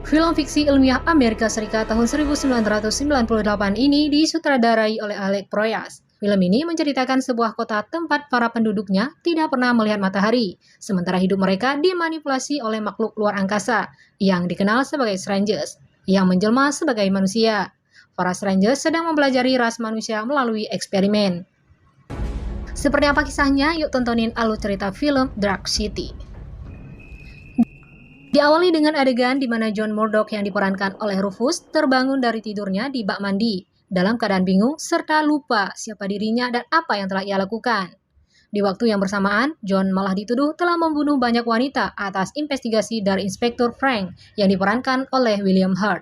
Film fiksi ilmiah Amerika Serikat tahun 1998 ini disutradarai oleh Alec Proyas. Film ini menceritakan sebuah kota tempat para penduduknya tidak pernah melihat matahari, sementara hidup mereka dimanipulasi oleh makhluk luar angkasa yang dikenal sebagai Strangers, yang menjelma sebagai manusia. Para Strangers sedang mempelajari ras manusia melalui eksperimen. Seperti apa kisahnya? Yuk tontonin alur cerita film Dark City. Diawali dengan adegan di mana John Murdoch yang diperankan oleh Rufus terbangun dari tidurnya di bak mandi, dalam keadaan bingung serta lupa siapa dirinya dan apa yang telah ia lakukan. Di waktu yang bersamaan, John malah dituduh telah membunuh banyak wanita atas investigasi dari Inspektur Frank yang diperankan oleh William Hurt.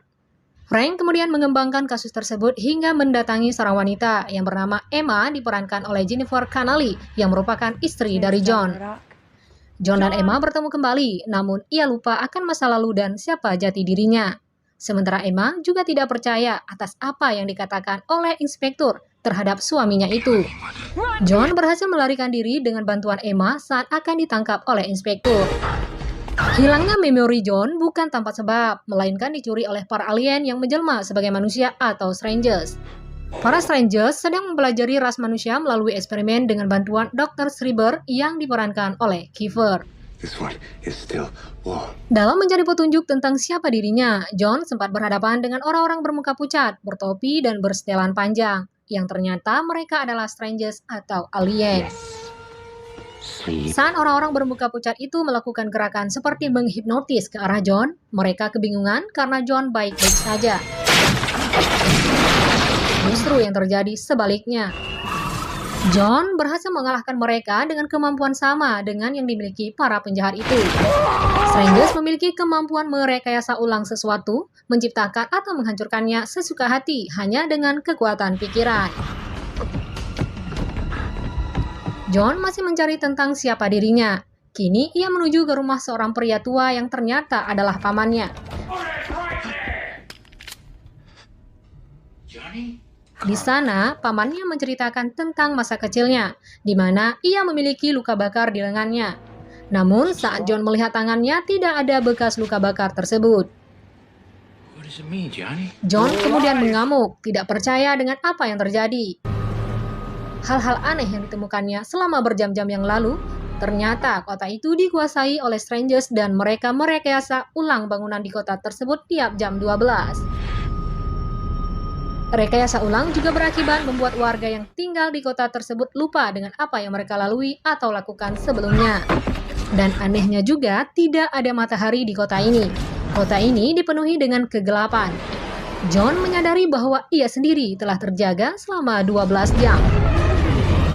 Frank kemudian mengembangkan kasus tersebut hingga mendatangi seorang wanita yang bernama Emma diperankan oleh Jennifer Connelly yang merupakan istri dari John. John dan Emma bertemu kembali, namun ia lupa akan masa lalu dan siapa jati dirinya. Sementara Emma juga tidak percaya atas apa yang dikatakan oleh inspektur terhadap suaminya itu. John berhasil melarikan diri dengan bantuan Emma saat akan ditangkap oleh inspektur. Hilangnya memori John bukan tanpa sebab, melainkan dicuri oleh para alien yang menjelma sebagai manusia atau Strangers. Para Strangers sedang mempelajari ras manusia melalui eksperimen dengan bantuan Dr. Schreiber yang diperankan oleh Kiefer. Dalam mencari petunjuk tentang siapa dirinya, John sempat berhadapan dengan orang-orang bermuka pucat, bertopi, dan bersetelan panjang, yang ternyata mereka adalah Strangers atau alien. Saat orang-orang bermuka pucat itu melakukan gerakan seperti menghipnotis ke arah John, mereka kebingungan karena John baik-baik saja. Justru yang terjadi sebaliknya. John berhasil mengalahkan mereka dengan kemampuan sama dengan yang dimiliki para penjahat itu. Strangers memiliki kemampuan merekayasa ulang sesuatu, menciptakan atau menghancurkannya sesuka hati hanya dengan kekuatan pikiran. John masih mencari tentang siapa dirinya. Kini ia menuju ke rumah seorang pria tua yang ternyata adalah pamannya. Di sana, pamannya menceritakan tentang masa kecilnya, di mana ia memiliki luka bakar di lengannya. Namun, saat John melihat tangannya, tidak ada bekas luka bakar tersebut. John kemudian mengamuk, tidak percaya dengan apa yang terjadi. Hal-hal aneh yang ditemukannya selama berjam-jam yang lalu, ternyata kota itu dikuasai oleh Strangers dan mereka merekayasa ulang bangunan di kota tersebut tiap jam 12. Rekayasa ulang juga berakibat membuat warga yang tinggal di kota tersebut lupa dengan apa yang mereka lalui atau lakukan sebelumnya. Dan anehnya juga, tidak ada matahari di kota ini. Kota ini dipenuhi dengan kegelapan. John menyadari bahwa ia sendiri telah terjaga selama 12 jam.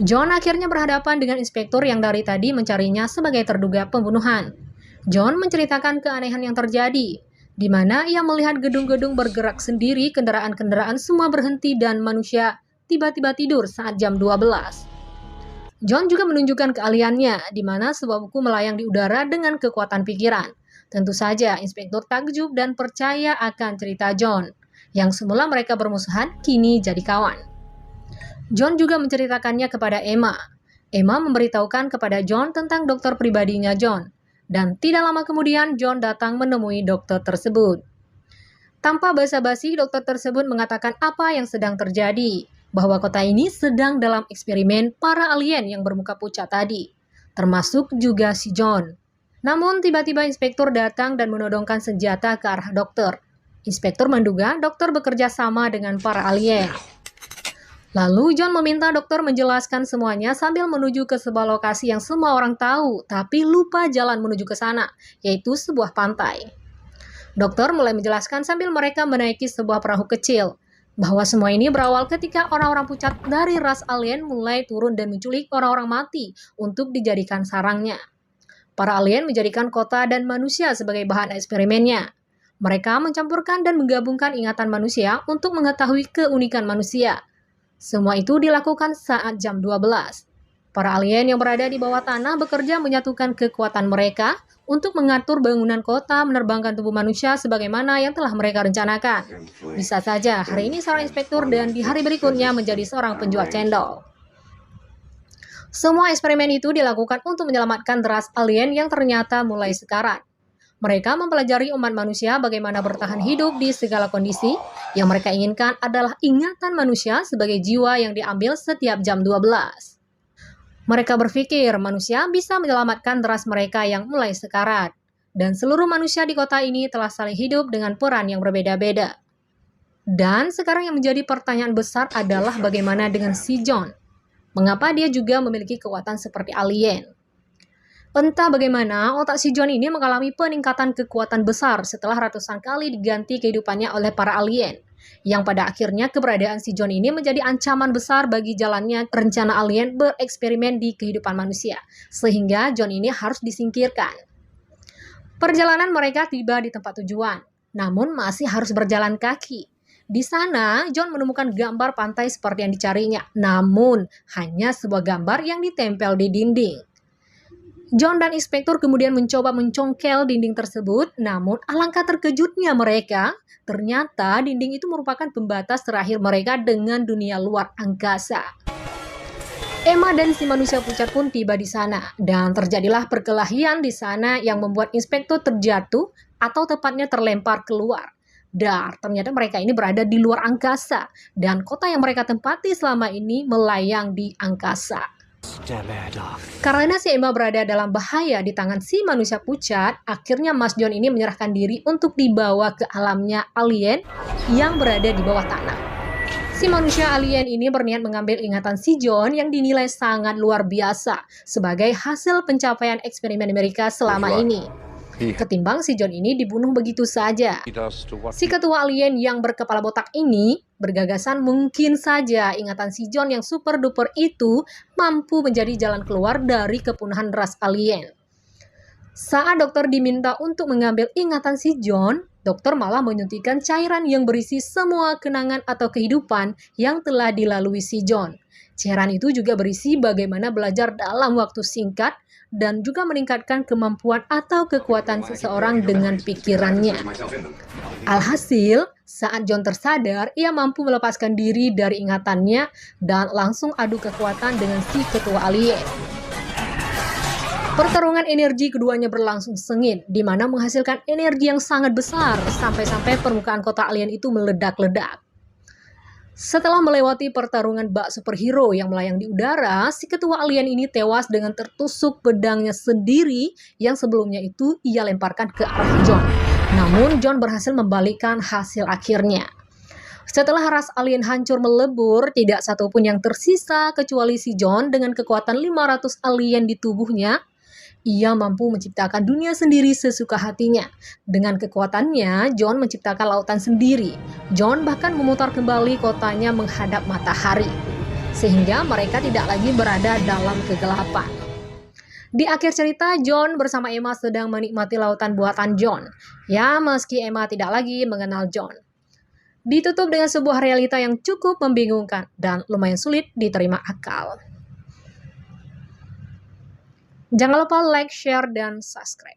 John akhirnya berhadapan dengan inspektur yang dari tadi mencarinya sebagai terduga pembunuhan. John menceritakan keanehan yang terjadi, di mana ia melihat gedung-gedung bergerak sendiri, kendaraan-kendaraan semua berhenti, dan manusia tiba-tiba tidur saat jam 12. John juga menunjukkan keahliannya, di mana sebuah buku melayang di udara dengan kekuatan pikiran. Tentu saja, inspektur takjub dan percaya akan cerita John, yang semula mereka bermusuhan, kini jadi kawan. John juga menceritakannya kepada Emma. Emma memberitahukan kepada John tentang dokter pribadinya John. Dan tidak lama kemudian, John datang menemui dokter tersebut. Tanpa basa-basi, dokter tersebut mengatakan apa yang sedang terjadi, bahwa kota ini sedang dalam eksperimen para alien yang bermuka pucat tadi, termasuk juga si John. Namun tiba-tiba inspektur datang dan menodongkan senjata ke arah dokter. Inspektur menduga dokter bekerja sama dengan para alien. Lalu John meminta dokter menjelaskan semuanya sambil menuju ke sebuah lokasi yang semua orang tahu, tapi lupa jalan menuju ke sana, yaitu sebuah pantai. Dokter mulai menjelaskan sambil mereka menaiki sebuah perahu kecil, bahwa semua ini berawal ketika orang-orang pucat dari ras alien mulai turun dan menculik orang-orang mati untuk dijadikan sarangnya. Para alien menjadikan kota dan manusia sebagai bahan eksperimennya. Mereka mencampurkan dan menggabungkan ingatan manusia untuk mengetahui keunikan manusia. Semua itu dilakukan saat jam 12. Para alien yang berada di bawah tanah bekerja menyatukan kekuatan mereka untuk mengatur bangunan kota, menerbangkan tubuh manusia sebagaimana yang telah mereka rencanakan. Bisa saja hari ini seorang inspektur dan di hari berikutnya menjadi seorang penjual cendol. Semua eksperimen itu dilakukan untuk menyelamatkan ras alien yang ternyata mulai sekarat. Mereka mempelajari umat manusia bagaimana bertahan hidup di segala kondisi. Yang mereka inginkan adalah ingatan manusia sebagai jiwa yang diambil setiap jam 12. Mereka berpikir manusia bisa menyelamatkan ras mereka yang mulai sekarat. Dan seluruh manusia di kota ini telah saling hidup dengan peran yang berbeda-beda. Dan sekarang yang menjadi pertanyaan besar adalah bagaimana dengan si John? Mengapa dia juga memiliki kekuatan seperti alien? Entah bagaimana, otak si John ini mengalami peningkatan kekuatan besar setelah ratusan kali diganti kehidupannya oleh para alien. Yang pada akhirnya keberadaan si John ini menjadi ancaman besar bagi jalannya rencana alien bereksperimen di kehidupan manusia. Sehingga John ini harus disingkirkan. Perjalanan mereka tiba di tempat tujuan, namun masih harus berjalan kaki. Di sana, John menemukan gambar pantai seperti yang dicarinya, namun hanya sebuah gambar yang ditempel di dinding. John dan inspektur kemudian mencoba mencongkel dinding tersebut, namun alangkah terkejutnya mereka, ternyata dinding itu merupakan pembatas terakhir mereka dengan dunia luar angkasa. Emma dan si manusia pucat pun tiba di sana, dan terjadilah perkelahian di sana yang membuat inspektur terjatuh atau tepatnya terlempar keluar. Dan ternyata mereka ini berada di luar angkasa, dan kota yang mereka tempati selama ini melayang di angkasa. Karena si Emma berada dalam bahaya di tangan si manusia pucat, akhirnya Mas John ini menyerahkan diri untuk dibawa ke alamnya alien yang berada di bawah tanah. Si manusia alien ini berniat mengambil ingatan si John yang dinilai sangat luar biasa sebagai hasil pencapaian eksperimen mereka selama ini. Ketimbang si John ini dibunuh begitu saja. Si ketua alien yang berkepala botak ini bergagasan mungkin saja ingatan si John yang super duper itu mampu menjadi jalan keluar dari kepunahan ras alien. Saat dokter diminta untuk mengambil ingatan si John, dokter malah menyuntikkan cairan yang berisi semua kenangan atau kehidupan yang telah dilalui si John. Cairan itu juga berisi bagaimana belajar dalam waktu singkat dan juga meningkatkan kemampuan atau kekuatan seseorang dengan pikirannya. Alhasil, saat John tersadar, ia mampu melepaskan diri dari ingatannya dan langsung adu kekuatan dengan si ketua alien. Pertarungan energi keduanya berlangsung sengit, di mana menghasilkan energi yang sangat besar sampai-sampai permukaan kota alien itu meledak-ledak. Setelah melewati pertarungan bak superhero yang melayang di udara, si ketua alien ini tewas dengan tertusuk pedangnya sendiri yang sebelumnya itu ia lemparkan ke arah John. Namun John berhasil membalikkan hasil akhirnya. Setelah ras alien hancur melebur, tidak satupun yang tersisa kecuali si John dengan kekuatan 500 alien di tubuhnya. Ia mampu menciptakan dunia sendiri sesuka hatinya. Dengan kekuatannya, John menciptakan lautan sendiri. John bahkan memutar kembali kotanya menghadap matahari, sehingga mereka tidak lagi berada dalam kegelapan. Di akhir cerita, John bersama Emma sedang menikmati lautan buatan John. Ya, meski Emma tidak lagi mengenal John. Ditutup dengan sebuah realita yang cukup membingungkan dan lumayan sulit diterima akal. Jangan lupa like, share, dan subscribe.